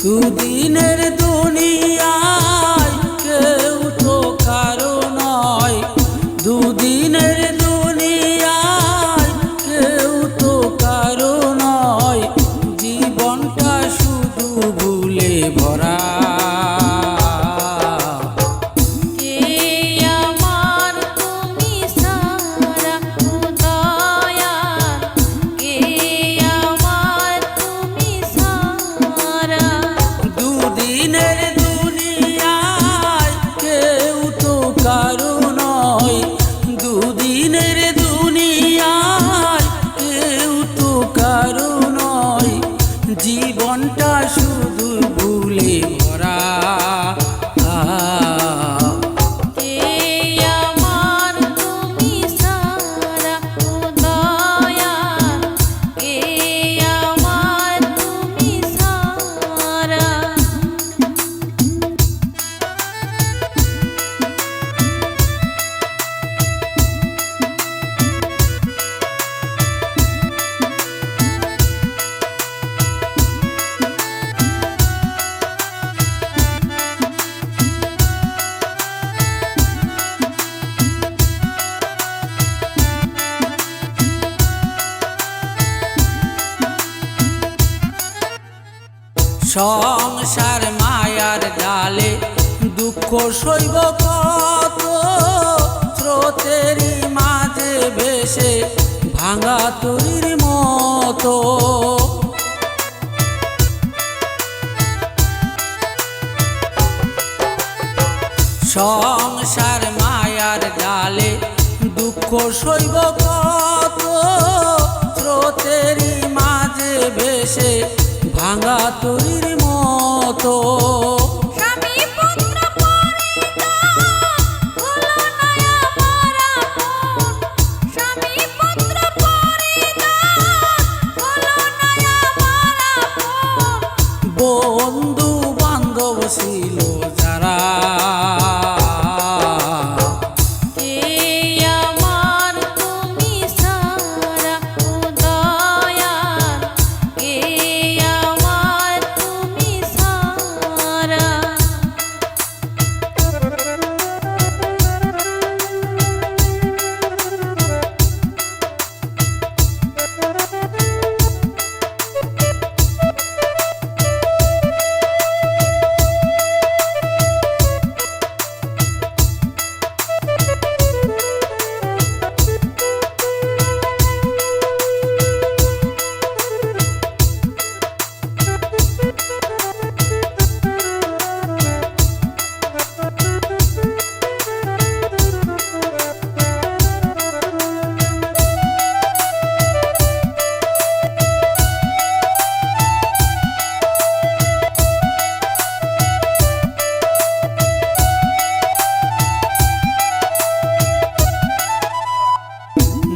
দুদিনের দুনিয়ায় কেউ তো কারো নয়, দুদিনের দুনিয়ায় কেউ তো কারো নয়, জীবনটা শুধু ভুলে ভরা। জীবনটা শুধু ভুলে ভরা। সংসার মায়ার জালে দুঃখ সইব কত, স্রোতেরই মাঝে ভেসে ভাঙা তরির মতো। সংসার মায়ার জালে দুঃখ সইব কত, স্রোতেরই মাঝে ভেসে ভাঙা তরির মতো। বন্ধু বান্ধব ছিল যারা,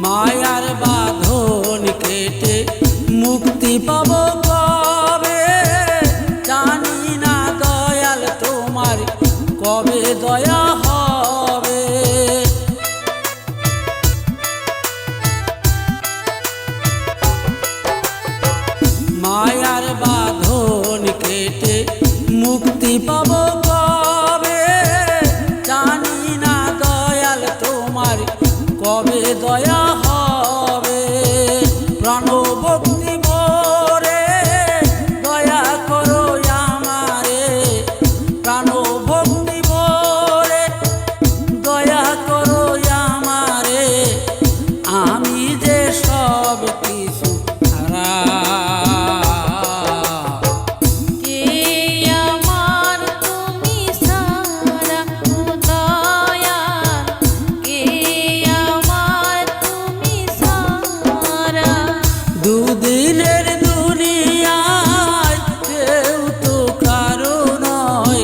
মায়ার বাঁধন কেটে মুক্তি পাব কবে, জানি না দয়াল তোমার কবে দয়া হবে। মায়ার বাঁধন কেটে মুক্তি পাব কবে, জানি না দয়াল তোমার কবে দয়া হবে। প্রাণ ভক্তি ভরে দয়া করো আমারে, প্রাণ ভক্তি ভরে দয়া করো আমারে, আমি যে সব কিছু হারা। দুদিনের দুনিয়ায় কেউ তো কারো নয়,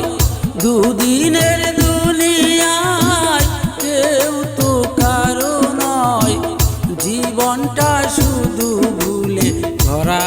দুদিনের দুনিয়ায় কেউ তো কারো নয়, জীবনটা শুধু ভুলে ভরা।